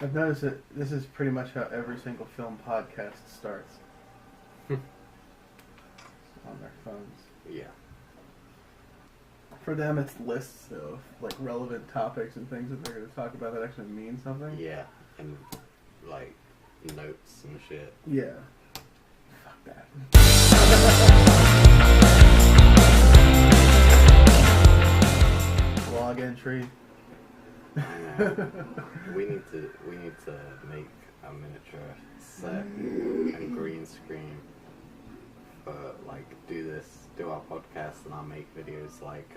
I've noticed that this is pretty much how every single film podcast starts. On their phones. Yeah. For them, it's lists of like relevant topics and things that they're going to talk about that actually mean something. Yeah, and like notes and shit. Yeah. Fuck that. Log entry. I know. we need to make a miniature set and green screen for like do our podcast, and I'll make videos like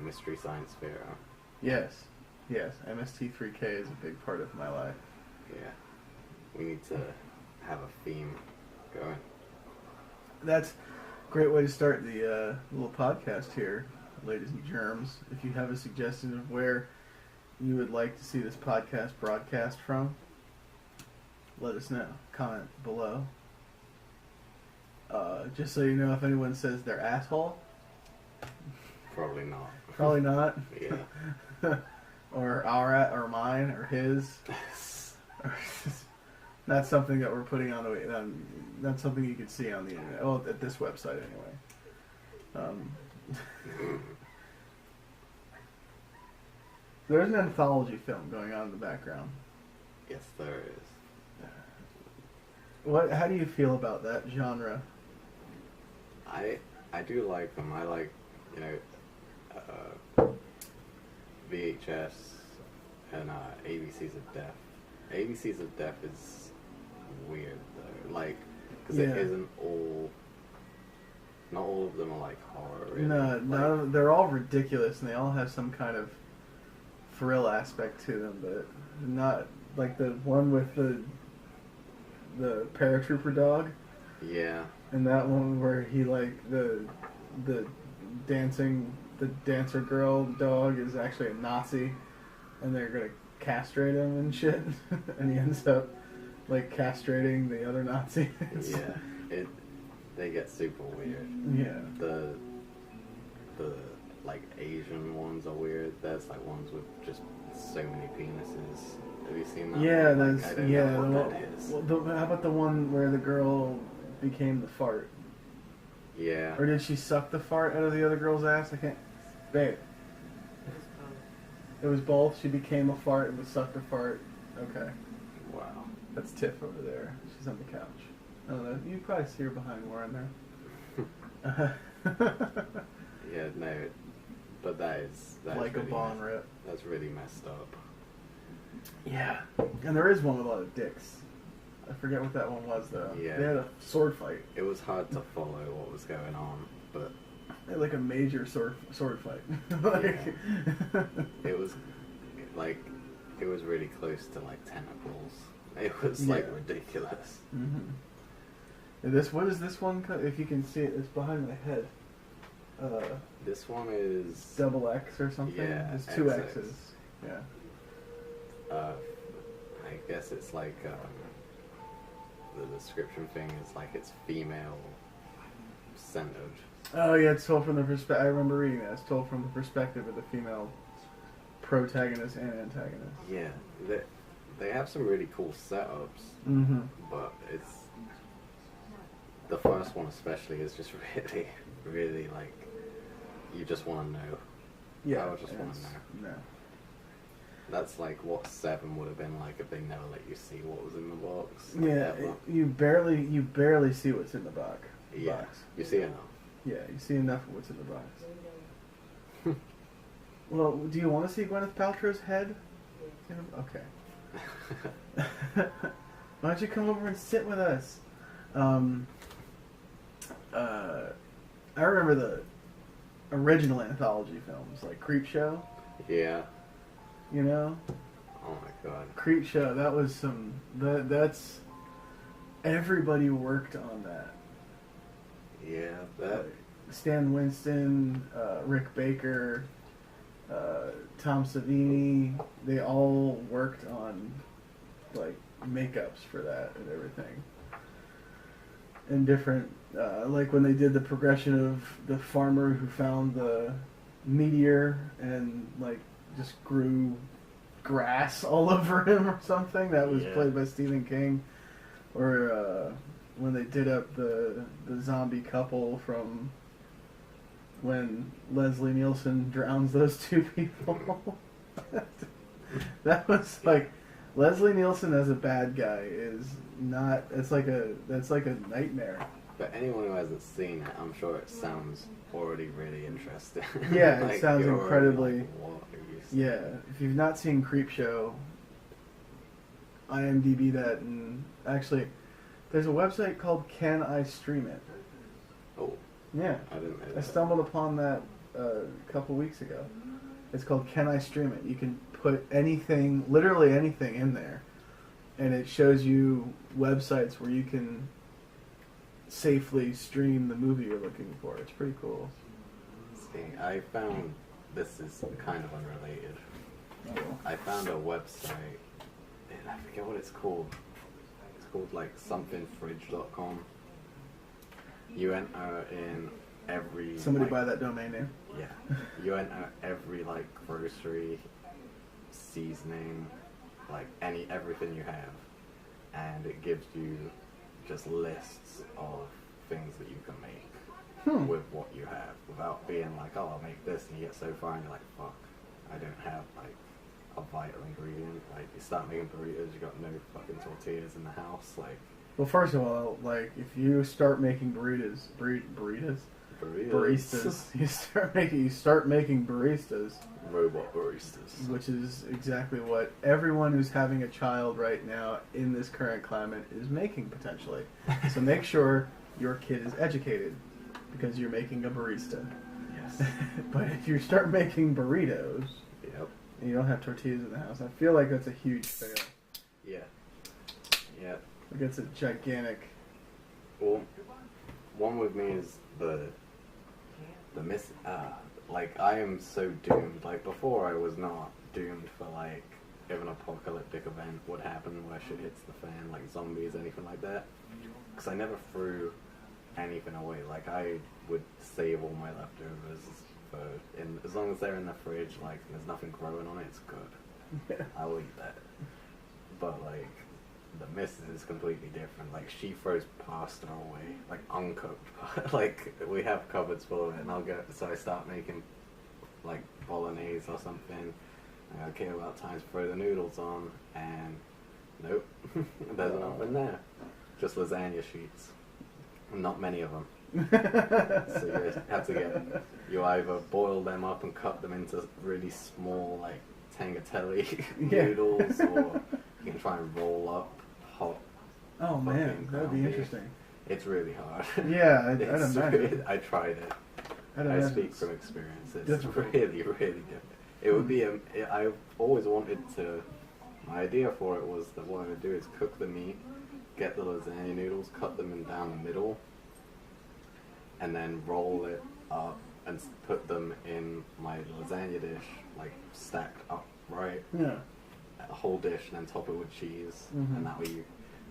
Mystery Science Fair. Yes. MST3K is a big part of my life. Yeah. We need to have a theme going. That's a great way to start the little podcast here, ladies and germs. If you have a suggestion of where you would like to see this podcast broadcast from, let us know. Comment below. Just so you know, if anyone says they're asshole, Probably not. probably not. Yeah. Or or mine, or his. That's something that we're putting on the. That's something you can see on the internet. Well, at this website anyway. There's an anthology film going on in the background. Yes, there is. How do you feel about that genre? I do like them. I like, VHS and ABCs of Death. ABCs of Death is weird though, like, because it isn't all. Not all of them are like horror. Really. No, they're all ridiculous, and they all have some kind of thrill aspect to them, but not like the one with the paratrooper dog. Yeah. And that one where he like the dancer girl dog is actually a Nazi, and they're gonna castrate him and shit, and he ends up like castrating the other Nazi. Yeah. They get super weird. Yeah. The like Asian ones are weird. There's like ones with just so many penises. Have you seen that? Yeah, one? that's I don't know what that is. How about the one where the girl became the fart? Yeah. Or did she suck the fart out of the other girl's ass? I can't. Babe. It was both. She became a fart and sucked a fart. Okay. Wow. That's Tiff over there. She's on the couch. I don't know. You probably see her behind Warren there. Yeah, no. But that's like really a bong rip. That's really messed up. Yeah. And there is one with a lot of dicks. I forget what that one was though. Yeah. They had a sword fight. It was hard to follow what was going on, but They had like a major sword fight. Like, it was like it was really close to like tentacles. It was like ridiculous. Mm-hmm. What is this one? If you can see it, it's behind my head. This one is Double X or something. Yeah, There's two XX. X's. Yeah. I guess it's like the description thing is like it's female centered. Oh yeah, it's told from the perspective. I remember reading that. It's told from the perspective of the female protagonist and antagonist. Yeah, they have some really cool setups, Mm-hmm. but it's the first one especially is just really, really like you just want to know. Yeah. I would just want to know. No. That's like what 7 would have been like if they never let you see what was in the box. Yeah, you barely see what's in the box. Yeah, you see enough. Yeah, you see enough of what's in the box. Well, do you want to see Gwyneth Paltrow's head? Okay. Why don't you come over and sit with us? I remember the original Anthology films, like Creepshow. Yeah. You know? Oh my god. Creepshow, that was some... That's... Everybody worked on that. Yeah, that... Stan Winston, Rick Baker, Tom Savini, they all worked on, like, makeups for that and everything. And different... like when they did the progression of the farmer who found the meteor and, like, just grew grass all over him or something. That was played by Stephen King. Or when they did up the zombie couple from when Leslie Nielsen drowns those two people. That was like Leslie Nielsen as a bad guy is not. That's like a nightmare. But anyone who hasn't seen it, I'm sure it sounds already really interesting. Yeah, like, it sounds incredibly. Like, what are you yeah, if you've not seen Creepshow, IMDb that, and actually, there's a website called Can I Stream It? Oh. Yeah. I didn't know that. I stumbled upon that a couple weeks ago. It's called Can I Stream It? You can put anything, literally anything in there, and it shows you websites where you can safely stream the movie you're looking for. It's pretty cool. See, I found, this is kind of unrelated. Oh. I found a website, and I forget what it's called. It's called like somethingfridge.com. You enter in every... Somebody like, buy that domain name. Yeah. You enter every like grocery, seasoning, like everything you have, and it gives you just lists of things that you can make with what you have, without being like, oh, I'll make this, and you get so far and you're like, fuck, I don't have like a vital ingredient. Like, you start making burritos, you got no fucking tortillas in the house. Like, well, first of all, like if you start making baristas, you start making baristas, robot baristas, which is exactly what everyone who's having a child right now in this current climate is making potentially. So make sure your kid is educated because you're making a barista. Yes. But if you start making burritos, yep, and you don't have tortillas in the house, I feel like that's a huge fail. Yeah. Yep. Like it's a gigantic. Well, one with me is the like, I am so doomed. Like, before I was not doomed for like if an apocalyptic event would happen where shit hits the fan, like zombies, anything like that, because I never threw anything away. Like, I would save all my leftovers for as long as they're in the fridge, like there's nothing growing on it, it's good. I'll eat that. But like, the missus is completely different. Like, she throws pasta away, like uncooked. Like, we have cupboards full of it, and so I start making like bolognese or something. I care about time to throw the noodles on, and nope, there's nothing there. Just lasagna sheets. Not many of them. So you have to you either boil them up and cut them into really small, like tagliatelle noodles, or you can try and roll up hot. Oh man, that would be interesting. It's really hard. Yeah, I'd imagine. I tried it. I speak from experience. It's difficult. really, really difficult. It would be I've always wanted to. My idea for it was that what I would do is cook the meat, get the lasagna noodles, cut them down the middle, and then roll it up and put them in my lasagna dish, like stacked up, right? Yeah. A whole dish, and then top it with cheese, and that way you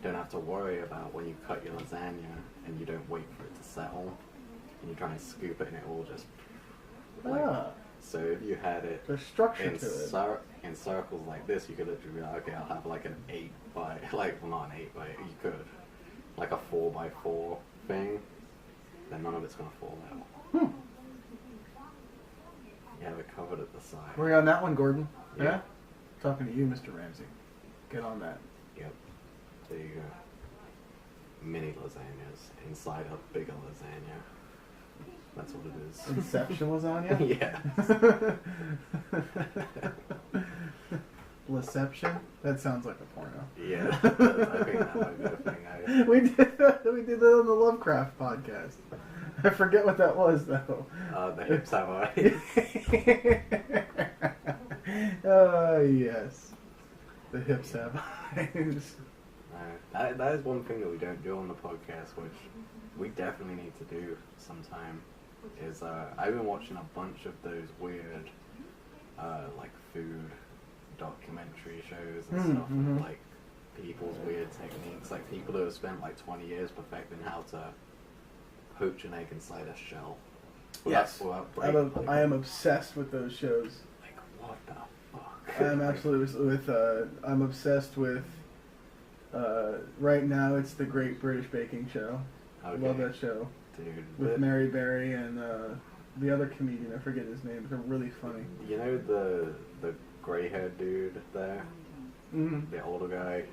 don't have to worry about when you cut your lasagna and you don't wait for it to settle, and you try and scoop it and it all just like, so if you had it there's structure to it. In circles like this, you could literally be like, okay, I'll have like an 8 by, like, well, not an 8 by, you could, like a 4 by 4 thing, then none of it's going to fall out. You have it covered at the side. We're on that one, Gordon. Yeah? Talking to you, Mr. Ramsey. Get on that. Yep. There you go. Mini lasagnas inside a bigger lasagna. That's what it is. Inception lasagna? Yeah. Laception? That sounds like a porno. Yeah. I think that might be the thing. We did that on the Lovecraft podcast. I forget what that was, though. The hips have eyes. Yes. The hips have eyes. That is one thing that we don't do on the podcast, which we definitely need to do sometime, is I've been watching a bunch of those weird like food documentary shows and stuff, with, like, people's weird techniques, like people who have spent like 20 years perfecting how to poach an egg inside a shell. Yes. I am obsessed with those shows. Like, what the I'm absolutely with. I'm obsessed with. Right now, it's the Great British Baking Show. Okay. I love that show. Dude, With Mary Berry and the other comedian. I forget his name. They're really funny. You know the gray-haired dude there, the older guy.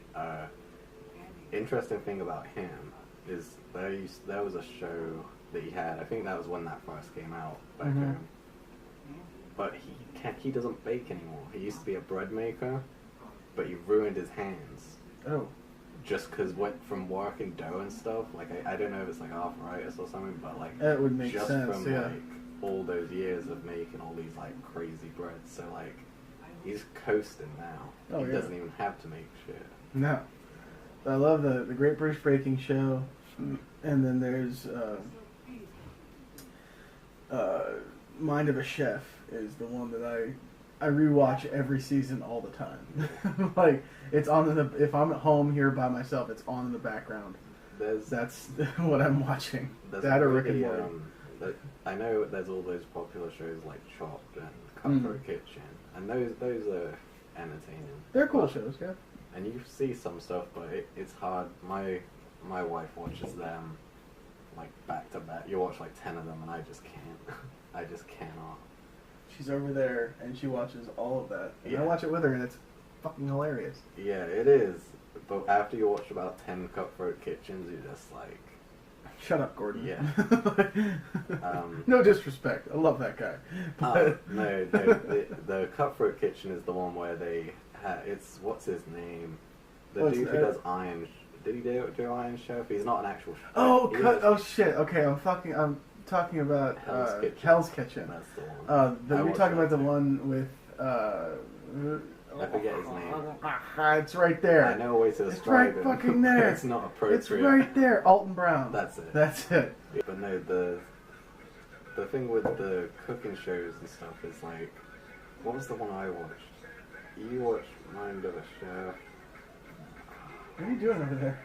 Interesting thing about him is there was a show that he had. I think that was when that first came out back home. But he doesn't bake anymore. He used to be a bread maker, but he ruined his hands. Oh. Just because from working dough and stuff, like I don't know if it's like arthritis or something, but like that would make just sense, from yeah. like all those years of making all these like crazy breads, so like he's coasting now. He doesn't even have to make shit. No, I love the Great British Baking Show, and then there's Mind of a Chef is the one that I rewatch every season all the time. Like, it's on if I'm at home here by myself, it's on in the background. That's what I'm watching. That or Rick and Morty. I know there's all those popular shows like Chopped and Cutthroat Kitchen, and those are entertaining. They're cool shows, yeah. And you see some stuff, but it's hard. My wife watches them like back to back. You watch like 10 of them, and I just can't. I just cannot. She's over there, and she watches all of that. And yeah. I watch it with her, and it's fucking hilarious. Yeah, it is. But after you watch about 10 Cutthroat Kitchens, you're just like... Shut up, Gordon. Yeah. No disrespect. I love that guy. No, the Cutthroat Kitchen is the one where they... it's... What's his name? The dude who does Iron... Did he do Iron Chef? He's not an actual chef. Oh shit. Okay, I'm talking about Hell's Kitchen. That's the one. You're talking about the one with I forget his name. It's right there. I know a way to It's describe right fucking there. It's not appropriate. It's right there. Alton Brown. That's it. That's it. But no, the thing with the cooking shows and stuff is like, what was the one I watched? You watched Mind of a Chef. What are you doing over there?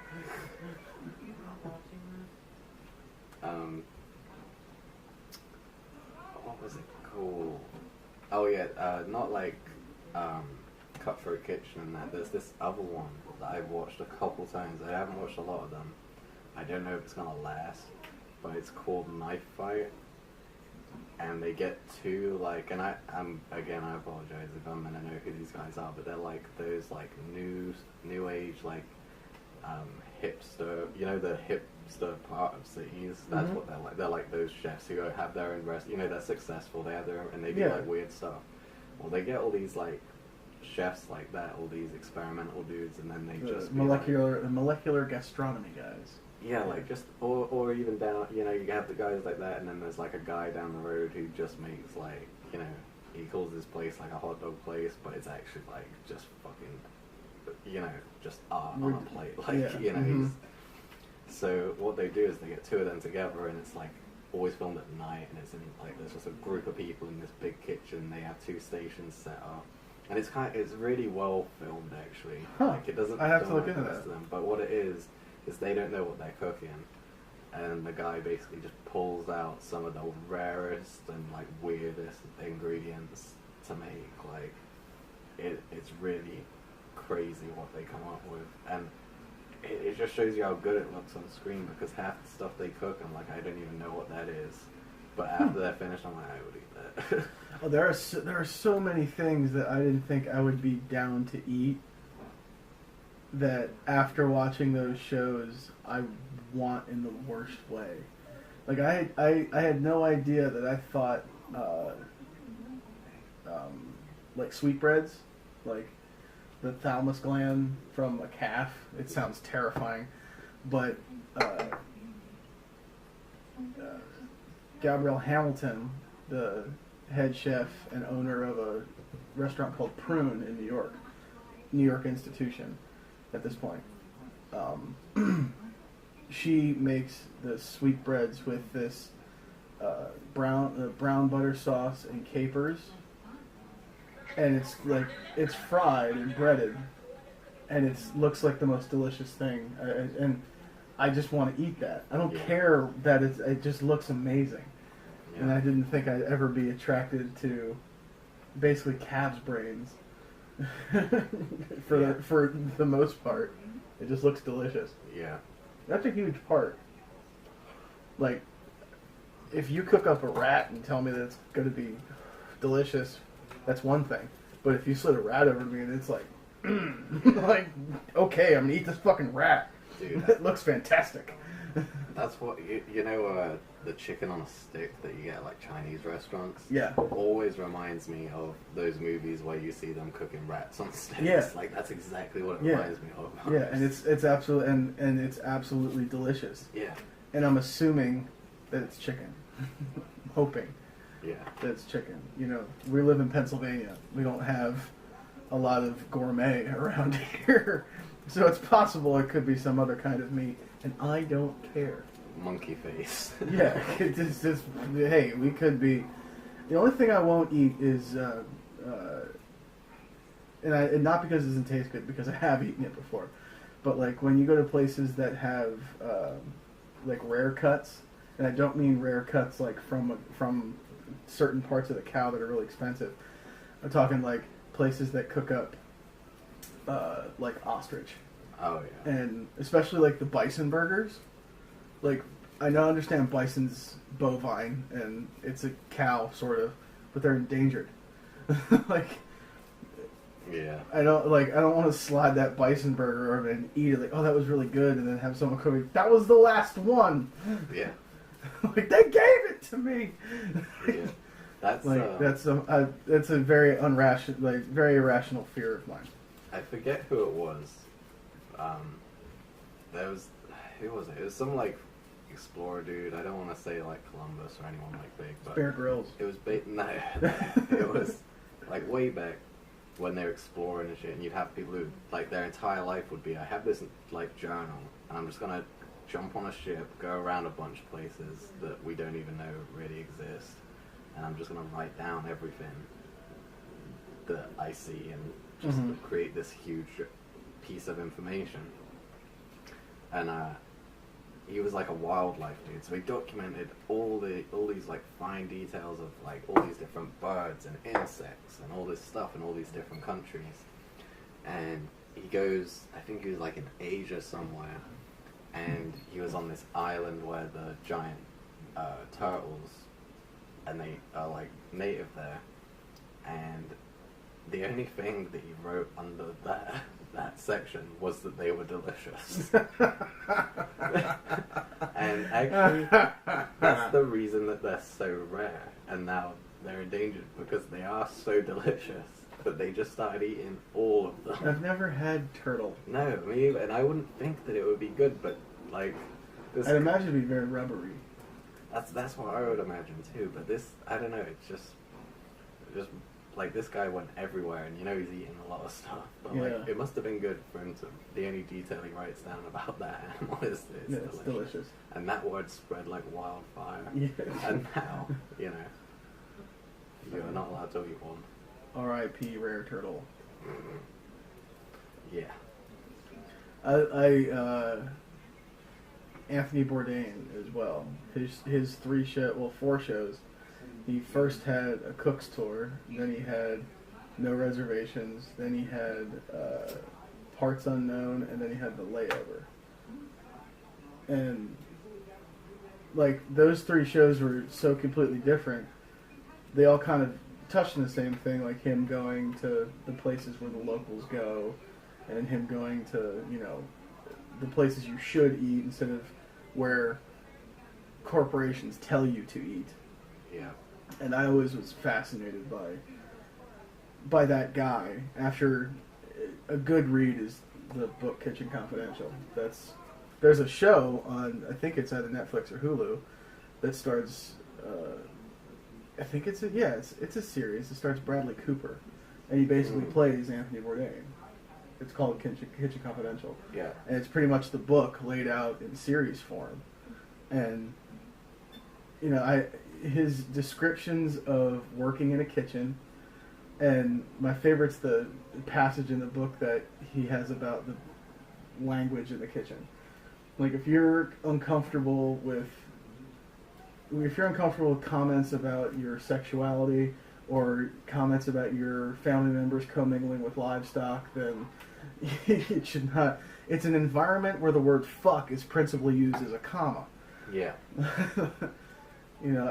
What was it called? Oh yeah, not like Cutthroat Kitchen and that. There's this other one that I've watched a couple times. I haven't watched a lot of them. I don't know if it's gonna last, but it's called Knife Fight. And they get two like, and I apologize if I'm gonna know who these guys are, but they're like those like new age like hipster, you know, the hipster part of cities. That's what they're like. They're like those chefs who have their own restaurant. You know, they're successful. They have their own, and they do like weird stuff. Well, they get all these like chefs like that, all these experimental dudes, and then they just molecular gastronomy guys. Yeah, like just or even down, you know, you have the guys like that, and then there's like a guy down the road who just makes like, you know, he calls his place like a hot dog place, but it's actually like just fucking, you know, just art on a plate, like you know. So what they do is they get two of them together, and it's like always filmed at night, and it's in like there's just a group of people in this big kitchen. They have two stations set up, and it's really well filmed actually. Like it doesn't. I have to look into that. Them, but what it is they don't know what they're cooking, and the guy basically just pulls out some of the rarest and like weirdest ingredients to make like it's really crazy what they come up with, and it just shows you how good it looks on the screen, because half the stuff they cook I'm like, I don't even know what that is, but after they're finished I'm like, I would eat that. Oh, there are so many things that I didn't think I would be down to eat that after watching those shows I want in the worst way. Like I had no idea that I thought like sweetbreads, like the thalamus gland from a calf. It sounds terrifying, but Gabrielle Hamilton, the head chef and owner of a restaurant called Prune in New York institution at this point, she makes the sweetbreads with this brown butter sauce and capers, and it's fried and breaded, and it looks like the most delicious thing, and I just want to eat that. I don't care that it just looks amazing, and I didn't think I'd ever be attracted to basically calves brains. For the most part, it just looks delicious. Yeah. That's a huge part. Like, if you cook up a rat and tell me that it's going to be delicious, that's one thing. But if you slid a rat over to me and it's like, like, okay, I'm going to eat this fucking rat. Dude, It looks fantastic. that's what, you know, the chicken on a stick that you get at, like, Chinese restaurants? Yeah. Always reminds me of those movies where you see them cooking rats on sticks. Yeah. Like, that's exactly what it Yeah. reminds me of. Yeah, and it's absolutely, and it's absolutely delicious. Yeah. And I'm assuming that it's chicken. Hoping Yeah. that it's chicken. You know, we live in Pennsylvania. We don't have a lot of gourmet around here. So it's possible it could be some other kind of meat, and I don't care. Monkey face. Yeah, it's just, hey, we could be. The only thing I won't eat is, and not because it doesn't taste good, because I have eaten it before, but like when you go to places that have like rare cuts, and I don't mean rare cuts like from certain parts of the cow that are really expensive. I'm talking like places that cook up like ostrich. Oh, yeah. And especially like the bison burgers. Like, I now understand bison's bovine and it's a cow sort of, but they're endangered. Like, Yeah. I don't want to slide that bison burger over and eat it like, oh, that was really good, and then have someone come in, that was the last one. Yeah. Like, they gave it to me. Yeah. That's like that's a very very irrational fear of mine. I forget who it was. Who was it? It was some like explorer dude. I don't want to say like Columbus or anyone like big, but Bear Grylls. it was no, it was like way back when they were exploring and shit. And you'd have people who like their entire life would be, I have this like journal, and I'm just gonna jump on a ship, go around a bunch of places that we don't even know really exist, and I'm just gonna write down everything that I see and just create this huge piece of information. And he was like a wildlife dude, so he documented all these like fine details of like all these different birds and insects and all this stuff in all these different countries. And he goes, I think he was like in Asia somewhere, and he was on this island where the giant turtles, and they are like native there, and the only thing that he wrote under that section was that they were delicious. And actually, that's the reason that they're so rare, and now they're endangered, because they are so delicious that they just started eating all of them. I've never had turtle. No, me either, and I wouldn't think that it would be good, but like this, I'd imagine it'd be very rubbery. That's what I would imagine too. But this, I don't know, it's just like this guy went everywhere, and you know he's eating a lot of stuff. But like, it must have been good for him to. The only detail he writes down about that animal is It's delicious. And that word spread like wildfire. Yeah. And now, you know, you're not allowed to eat one. R.I.P. rare turtle. Yeah. Anthony Bourdain as well. His 4 shows. He first had a cook's tour, then he had No Reservations, then he had Parts Unknown, and then he had The Layover. And like those 3 shows were so completely different. They all kind of touched on the same thing, like him going to the places where the locals go, and him going to, you know, the places you should eat instead of where corporations tell you to eat. Yeah. And I always was fascinated by that guy. After a good read is the book Kitchen Confidential. There's a show on, I think it's either Netflix or Hulu, that starts. I think it's a series. It starts Bradley Cooper, and he basically plays Anthony Bourdain. It's called Kitchen Confidential. Yeah. And it's pretty much the book laid out in series form, and you know his descriptions of working in a kitchen, and my favorite's the passage in the book that he has about the language in the kitchen. Like if you're uncomfortable with comments about your sexuality or comments about your family members commingling with livestock, then it should not. It's an environment where the word fuck is principally used as a comma. Yeah. You know,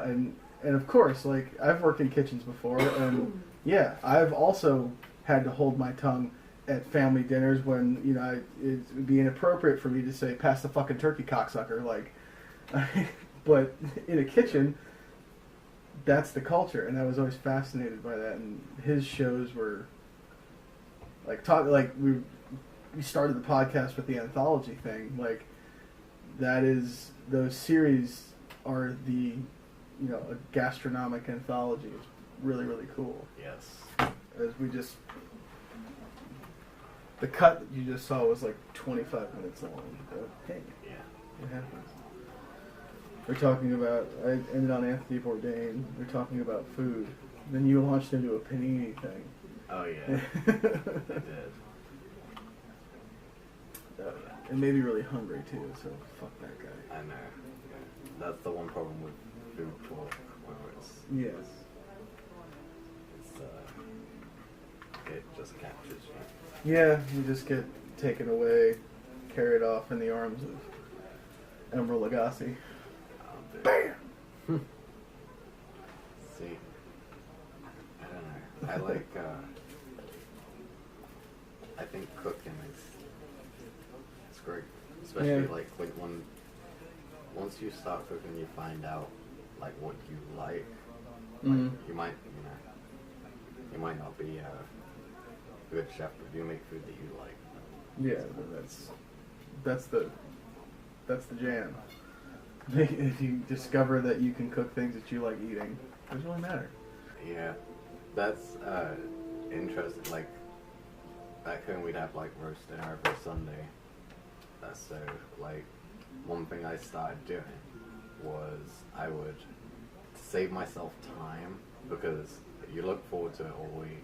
and of course, like, I've worked in kitchens before, and yeah, I've also had to hold my tongue at family dinners when, you know, it would be inappropriate for me to say, pass the fucking turkey, cocksucker, like, but in a kitchen, that's the culture, and I was always fascinated by that, and his shows were, like, we started the podcast with the Anthology thing, like, those series are the, you know, a gastronomic anthology. It's really, really cool. Yes. As the cut that you just saw was like 25 minutes long. But hey, Yeah. it happens. We're talking about, I ended on Anthony Bourdain. We're talking about food. Then you launched into a panini thing. Oh, yeah. I did. It made me really hungry too, so fuck that guy. I know. That's the one problem with food talk, where Yes. it just captures you. Yeah, you just get taken away, carried off in the arms of Emeril Lagasse. Bam! See, I don't know. I like, I think cooking it's great. Especially, Yeah. like, once you start cooking, you find out, like, what you like. Like, you might not be a good chef, but you make food that you like. Yeah, that's the jam. If you discover that you can cook things that you like eating, it doesn't really matter. Yeah, that's interesting. Like, back home we'd have, like, roast dinner every Sunday. So, like, one thing I started doing was I would save myself time, because you look forward to it all week,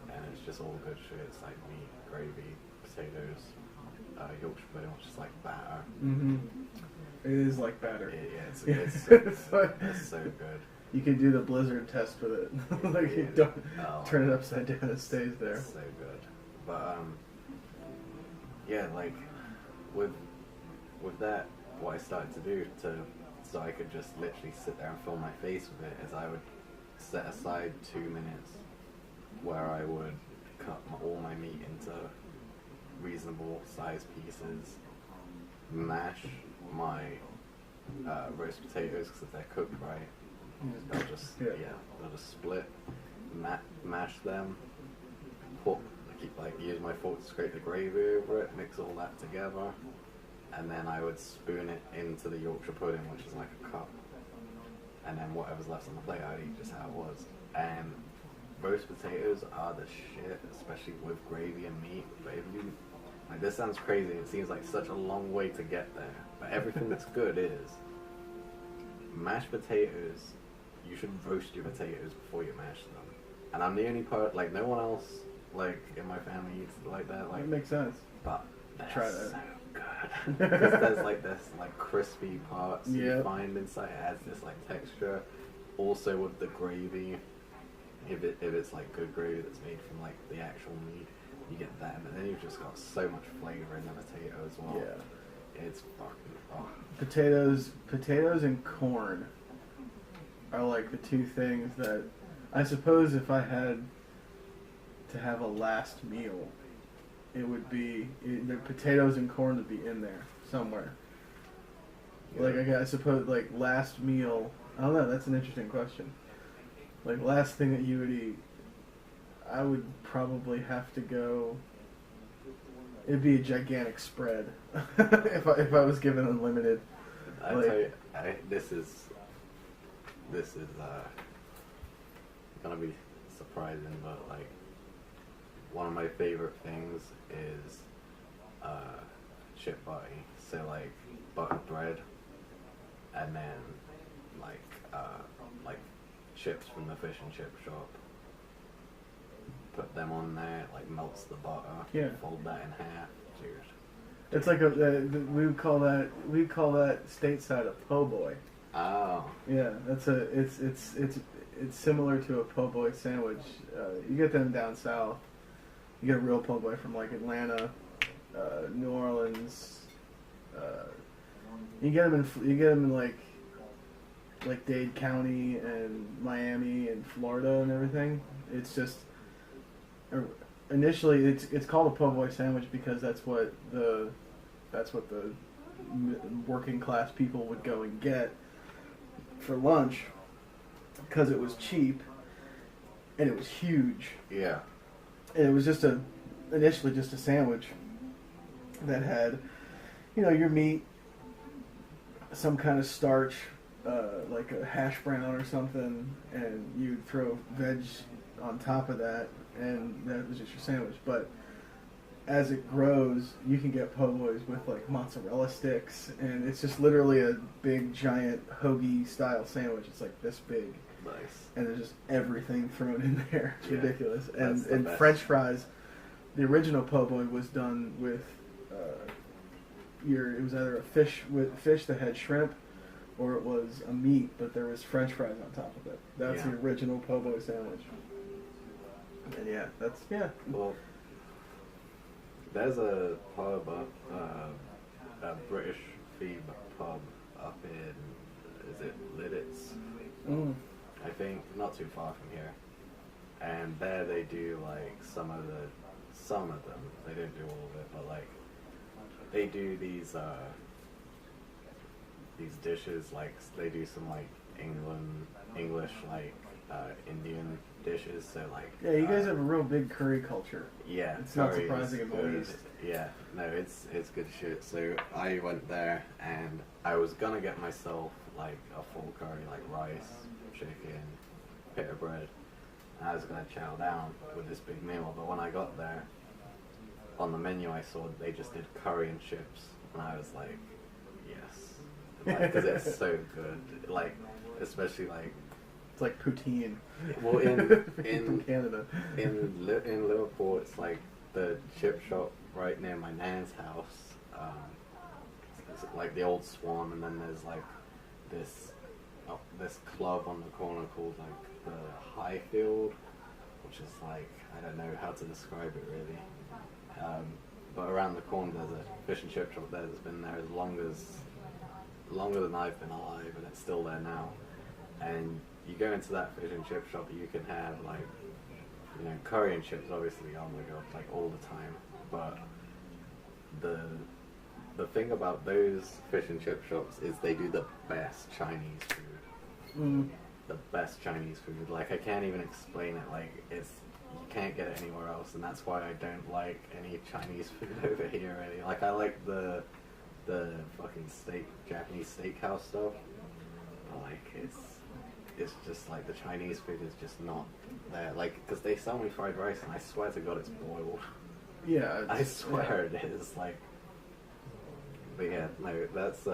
and it's just all good shit. It's like meat, gravy, potatoes, Yorkshire pudding, which is like batter. Mm-hmm. It is like batter. It's so good. You can do the Blizzard test with it. Like, you don't turn it upside down, it stays there. It's so good. But yeah, like with that, what I started to do so I could just literally sit there and fill my face with it, is I would set aside 2 minutes where I would cut all my meat into reasonable sized pieces, mash my roast potatoes, because if they're cooked right, they'll just split, mash them, use my fork to scrape the gravy over it, mix all that together, and then I would spoon it into the Yorkshire pudding, which is like a cup, and then whatever's left on the plate I'd eat just how it was. And roast potatoes are the shit, especially with gravy and meat. But if you, like, this sounds crazy, it seems like such a long way to get there, but everything that's good is mashed potatoes. You should roast your potatoes before you mash them. And I'm the only part, like, no one else, like, in my family eats it like that. Like, That makes sense. but Try that's that. so good. Because there's this crispy parts you Yep. find inside. It adds this like texture. Also with the gravy, if it's like good gravy that's made from like the actual meat, you get that, and then you've just got so much flavor in the potato as well. Yeah. It's fucking Potatoes and corn are like the two things that, I suppose, if I had to have a last meal, it would be the potatoes and corn would be in there somewhere. Yeah. Like, I suppose, like, last meal, I don't know, that's an interesting question. Like, last thing that you would eat, I would probably have to go, it'd be a gigantic spread if I was given unlimited. I Like, tell you, this is gonna be surprising, but like one of my favorite things is chip butty. So like buttered bread, and then like chips from the fish and chip shop. Put them on there, like melts the butter. Yeah. Fold that in half, dude. it's like we would call that stateside a po' boy. Oh. Yeah, it's it's similar to a po' boy sandwich. You get them down south. You get a real po' boy from like Atlanta, New Orleans. You get them in like Dade County and Miami and Florida and everything. It's just initially it's called a po' boy sandwich because that's what the working class people would go and get for lunch because it was cheap and it was huge. Yeah. And it was initially just a sandwich that had, your meat, some kind of starch, like a hash brown or something, and you'd throw veg on top of that, and that was just your sandwich. But as it grows, you can get po' boys with like mozzarella sticks, and it's just literally a big giant hoagie style sandwich. It's like this big. Nice. And there's just everything thrown in there. It's ridiculous. And best. French fries. The original po' boy was done with it was either a fish that had shrimp, or it was a meat, but there was French fries on top of it. That's the original po' boy sandwich. And Well, there's a pub a British themed pub up in, is it Lidditz? Mm. I think not too far from here, and there they do like some of them. They don't do all of it, but like they do these dishes. Like they do some like English like Indian dishes. So like you guys have a real big curry culture. Yeah, it's not surprising in the least. Yeah, no, it's good shit. So I went there and I was gonna get myself like a full curry, like rice, chicken, pita bread. And I was gonna chow down with this big meal, but when I got there, on the menu I saw they just did curry and chips, and I was like, yes, because it's so good. Like, especially like it's like poutine. Well, in from Canada, in Liverpool, it's like the chip shop right near my nan's house. It's like the old Swan, and then there's like this club on the corner called like the Highfield, which is like, I don't know how to describe it really. But around the corner there's a fish and chip shop there that's been there longer than I've been alive, and it's still there now. And you go into that fish and chip shop, you can have like, curry and chips, obviously, oh my god, like all the time. But the thing about those fish and chip shops is they do the best Chinese food. Mm. The best Chinese food. Like, I can't even explain it. Like, you can't get it anywhere else, and that's why I don't like any Chinese food over here really. Like, I like the fucking Japanese steakhouse stuff, but like it's just like the Chinese food is just not there. Like, because they sell me fried rice, and I swear to God it's boiled. Yeah, I swear it is. Like, but yeah, no, that's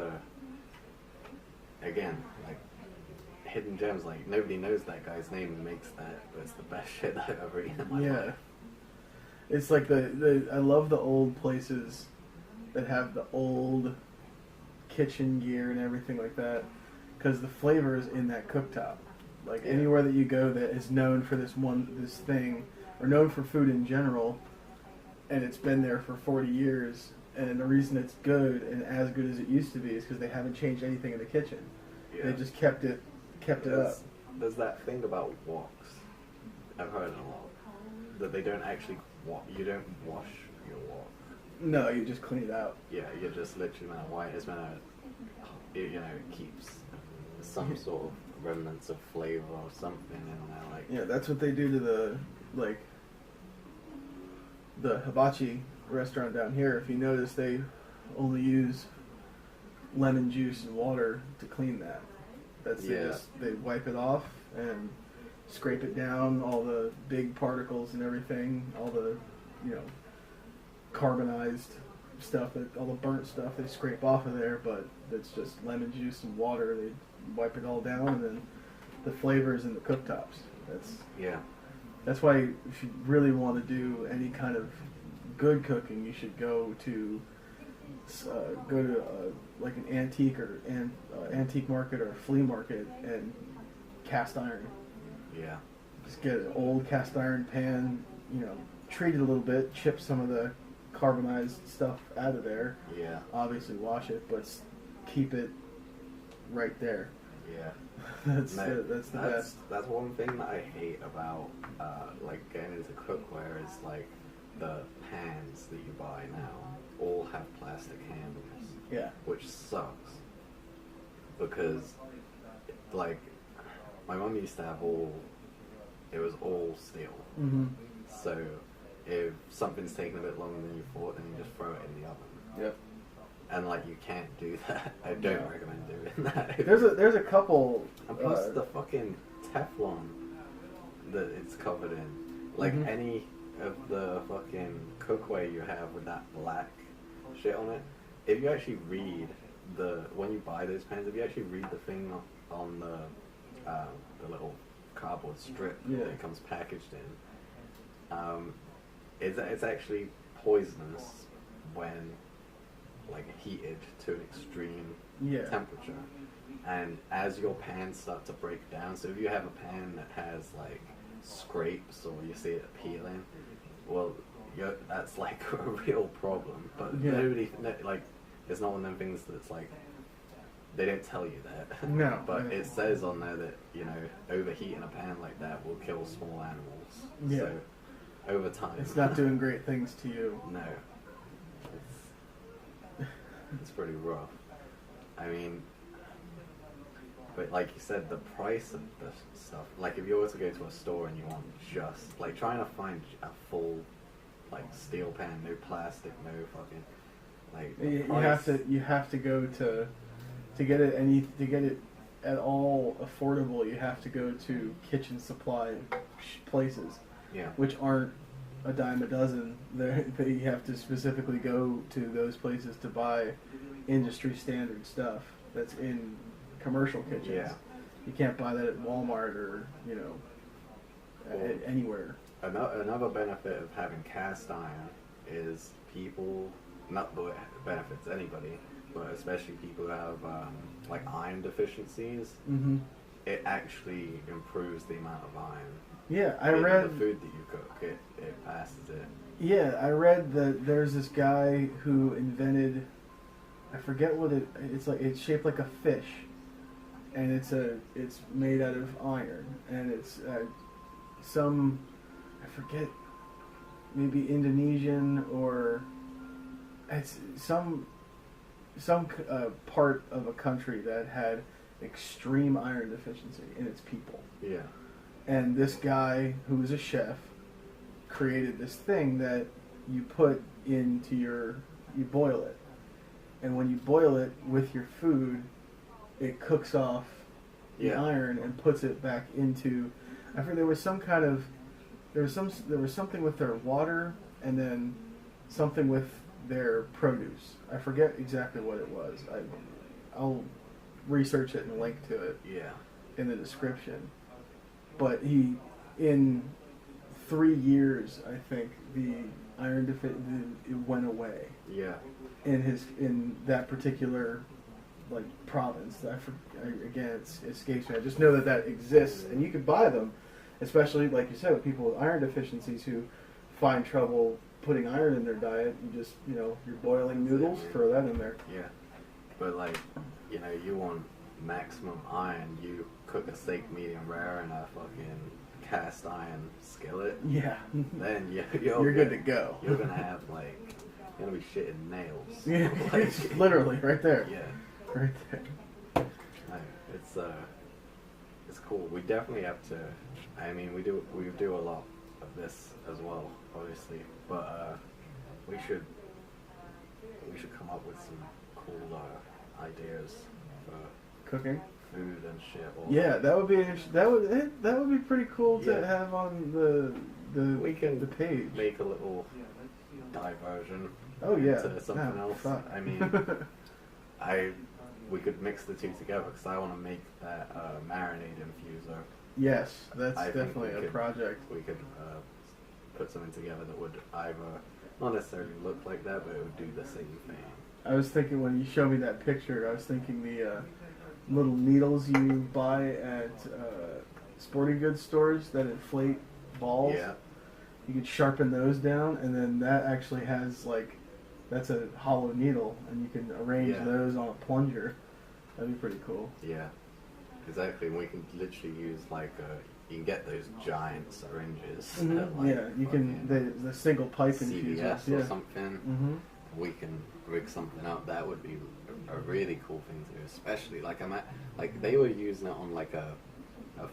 again, like, hidden gems. Like, nobody knows that guy's name and makes that, but it's the best shit that I've ever eaten in my life. It's like I love the old places that have the old kitchen gear and everything like that, because the flavor is in that cooktop. Like, anywhere that you go that is known for this thing, or known for food in general, and it's been there for 40 years, and the reason it's good and as good as it used to be is because they haven't changed anything in the kitchen. They just kept it up. There's that thing about woks. I've heard it a lot. That they don't actually you don't wash your wok. No, you just clean it out. Yeah, you're just literally meant to white. It's meant to, it keeps some sort of remnants of flavor or something in there. Like, yeah, that's what they do to the hibachi restaurant down here. If you notice, they only use lemon juice and water to clean that. They wipe it off and scrape it down, all the big particles and everything, all the carbonized stuff, all the burnt stuff they scrape off of there, but it's just lemon juice and water. They wipe it all down, and then the flavors in the cooktops. That's why if you really want to do any kind of good cooking, you should go to like an antique market or a flea market and cast iron. Yeah. Just get an old cast iron pan, treat it a little bit, chip some of the carbonized stuff out of there. Yeah. Obviously wash it, but keep it right there. Yeah. that's the best. That's one thing that I hate about like getting into cookware is like the pans that you buy now all have plastic handles. Yeah. Which sucks. Because like my mum used to have it was all steel. Mm-hmm. So if something's taking a bit longer than you thought, then you just throw it in the oven. Yep. And like you can't do that. I don't recommend doing that. There's a couple. And plus the fucking Teflon that it's covered in. Like any of the fucking cookware you have with that black shit on it, if you actually read when you buy those pans, if you actually read the thing on the little cardboard strip that it comes packaged in, it's actually poisonous when like heated to an extreme temperature. And as your pans start to break down, so if you have a pan that has like scrapes or you see it peeling, well, that's like a real problem. But nobody, like, it's not one of them things that's like, they don't tell you that. No. But it says on there that, overheating a pan like that will kill small animals. Yeah. So, over time. It's not doing great things to you. No. It's pretty rough. I mean, but like you said, the price of the stuff, like if you were to go to a store and you want just, like trying to find a full, like steel pan, no plastic, no fucking, like, you have to go to get it, and to get it at all affordable, you have to go to kitchen supply places, which aren't a dime a dozen. You have to specifically go to those places to buy industry standard stuff that's in commercial kitchens. Yeah. You can't buy that at Walmart or anywhere. Another benefit of having cast iron is people, not that it benefits anybody, but especially people who have like iron deficiencies. Mm-hmm. It actually improves the amount of iron. Yeah, I in read the food that you cook. It passes it. Yeah, I read that there's this guy who invented, I forget what it's like. It's shaped like a fish, and it's made out of iron, and it's I forget, maybe Indonesian or it's some part of a country that had extreme iron deficiency in its people. Yeah. And this guy, who was a chef, created this thing that you put into you boil it. And when you boil it with your food, it cooks off the iron and puts it back into, I forget, there was something with their water and then something with their produce. I forget exactly what it was. I'll research it and link to it in the description. But in 3 years, I think, the iron it went away. Yeah. In that particular province. Again, it escapes me. I just know that exists, and you can buy them, especially like you said, with people with iron deficiencies who find trouble putting iron in their diet. You just you're boiling noodles, throw that in there. Yeah. But you want maximum iron, you cook a steak medium rare in a fucking cast iron skillet. Yeah. Then you're good to go. You're gonna have you're gonna be shitting nails. Yeah, it's literally right there. Yeah. Right there. No, it's cool. We definitely have to. I mean, we do a lot of this as well, obviously, but we should come up with some cool ideas for cooking, food and shit. Yeah, that would be pretty cool to have on the page. Make a little diversion. Oh yeah, to something else. Fun. I mean, we could mix the two together because I want to make that marinade infuser. Yes, that's definitely a project. We could put something together that would either not necessarily look like that, but it would do the same thing. I was thinking when you showed me that picture, I was thinking the little needles you buy at sporting goods stores that inflate balls. Yeah. You could sharpen those down, and then that actually has like, that's a hollow needle, and you can arrange those on a plunger. That'd be pretty cool. Yeah, exactly. We can literally use like you can get those giant syringes. Mm-hmm. That, like, yeah, you can the single pipe infusers CVS or something. Mm-hmm. We can rig something up. That would be a really cool thing to do, especially like like they were using it on like a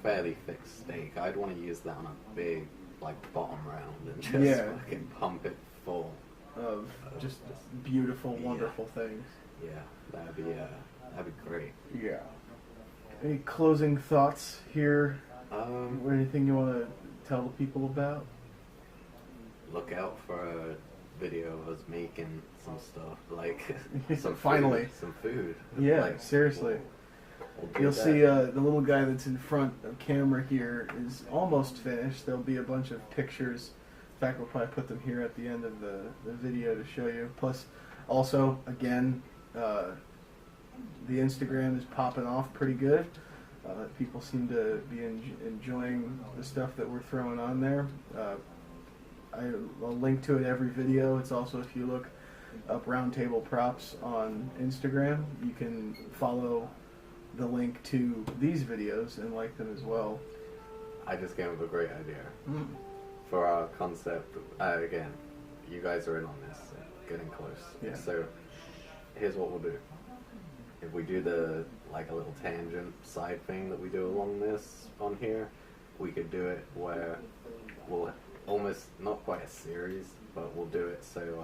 fairly thick steak. I'd want to use that on a big like bottom round and just fucking pump it full of just beautiful, wonderful things. Yeah, that'd be great. Yeah. Any closing thoughts here? Anything you want to tell the people about? Look out for a video of us making some stuff, like some food. Yeah, like, seriously. You'll see the little guy that's in front of camera here is almost finished. There'll be a bunch of pictures. In fact, we'll probably put them here at the end of the video to show you. Plus, also, again, the Instagram is popping off pretty good. People seem to be enjoying the stuff that we're throwing on there. I'll link to it every video. It's also, if you look up Roundtable Props on Instagram, you can follow the link to these videos and like them as well. I just came up with a great idea for our concept. Again, you guys are in on this, so getting close. Yeah. So here's what we'll do. If we do like a little tangent side thing that we do along this on here, we could do it where we'll almost, not quite a series, but we'll do it so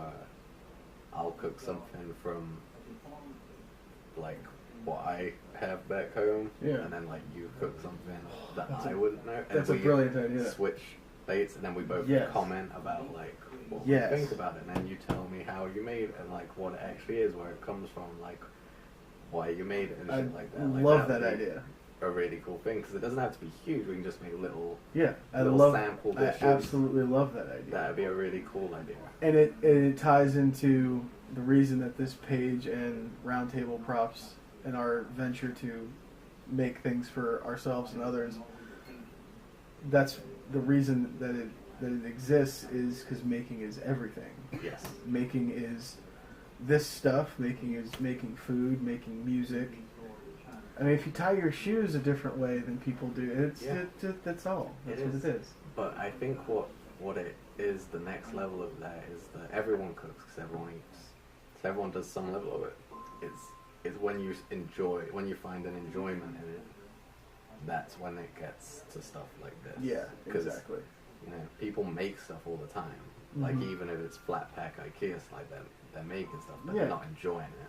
I'll cook something from like what I have back home, and then like you cook something that I wouldn't know. And that's a brilliant idea. Switch dates, and then we both comment about like what we think about it, and then you tell me how you made it and like what it actually is, where it comes from, like why you made it and shit like that. Like, love that idea. A really cool thing, because it doesn't have to be huge. We can just make little sample dishes. I absolutely love that idea. That'd be a really cool idea. And it ties into the reason that this page and Roundtable Props and our venture to make things for ourselves and others. That's the reason that it exists, is because making is everything. Yes. Making is this stuff. Making is making food, making music. I mean, if you tie your shoes a different way than people do, that's all. That's what it is. But I think what it is, the next level of that is that everyone cooks because everyone eats. So everyone does some level of it. It's when you find an enjoyment in it, that's when it gets to stuff like this. Yeah, exactly. You know, people make stuff all the time. Mm-hmm. Like, even if it's flat pack IKEA, like they're making stuff, but they're not enjoying it.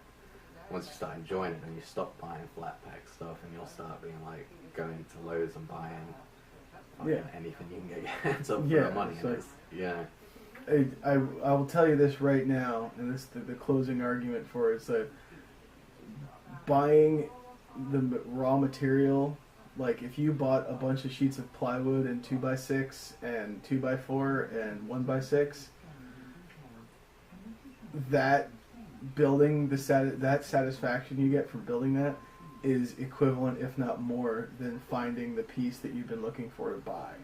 Once you start enjoying it, then you stop buying flat pack stuff, and you'll start being like going to Lowe's and buying anything you can get your hands on for the money. I will tell you this right now, and this the closing argument for it is that buying the raw material, like if you bought a bunch of sheets of plywood and 2x6 and 2x4 and 1x6, that building that satisfaction you get from building that is equivalent, if not more, than finding the piece that you've been looking for to buy.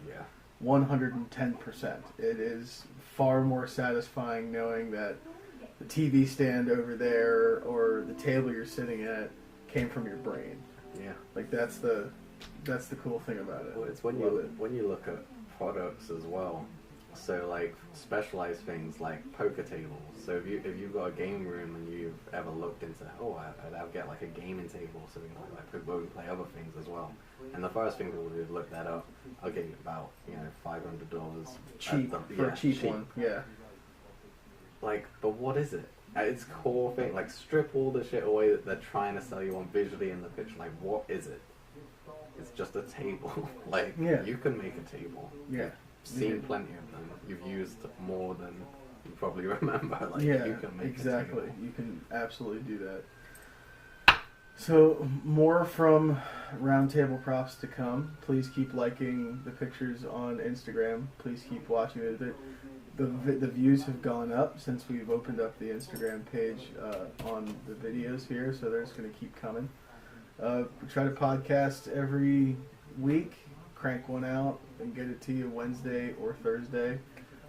Yeah. 110%. It is far more satisfying knowing that the TV stand over there or the table you're sitting at came from your brain. Yeah. Like that's the cool thing about it. Well, it's when you look at products as well. So like specialized things like poker tables. So if you've got a game room and you've ever looked into I'd get like a gaming table so we can play other things as well. And the first thing we'll do is look that up. I'll get about $500 cheap for a cheap one. Yeah. Like, but what is it? At its core thing, like strip all the shit away that they're trying to sell you on visually in the picture. Like, what is it? It's just a table. Like, you can make a table. Yeah. Seen plenty of them. You've used more than you probably remember. Like, you can make exactly. You can absolutely do that. So, more from Roundtable Props to come. Please keep liking the pictures on Instagram. Please keep watching it. The views have gone up since we've opened up the Instagram page on the videos here, so they're just going to keep coming. We try to podcast every week, crank one out and get it to you Wednesday or Thursday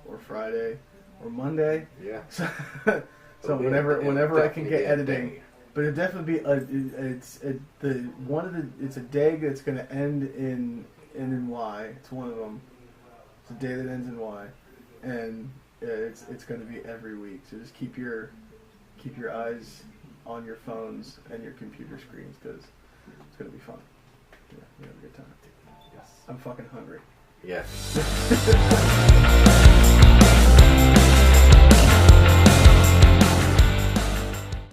or Friday or Monday. Yeah. So whenever I can get editing, but it definitely be it's a day that's going to end in Y. It's one of them. It's a day that ends in Y, and it's going to be every week. So just keep your eyes on your phones and your computer screens because it's going to be fun. Yeah, we have a good time. Yes. I'm fucking hungry. Yes.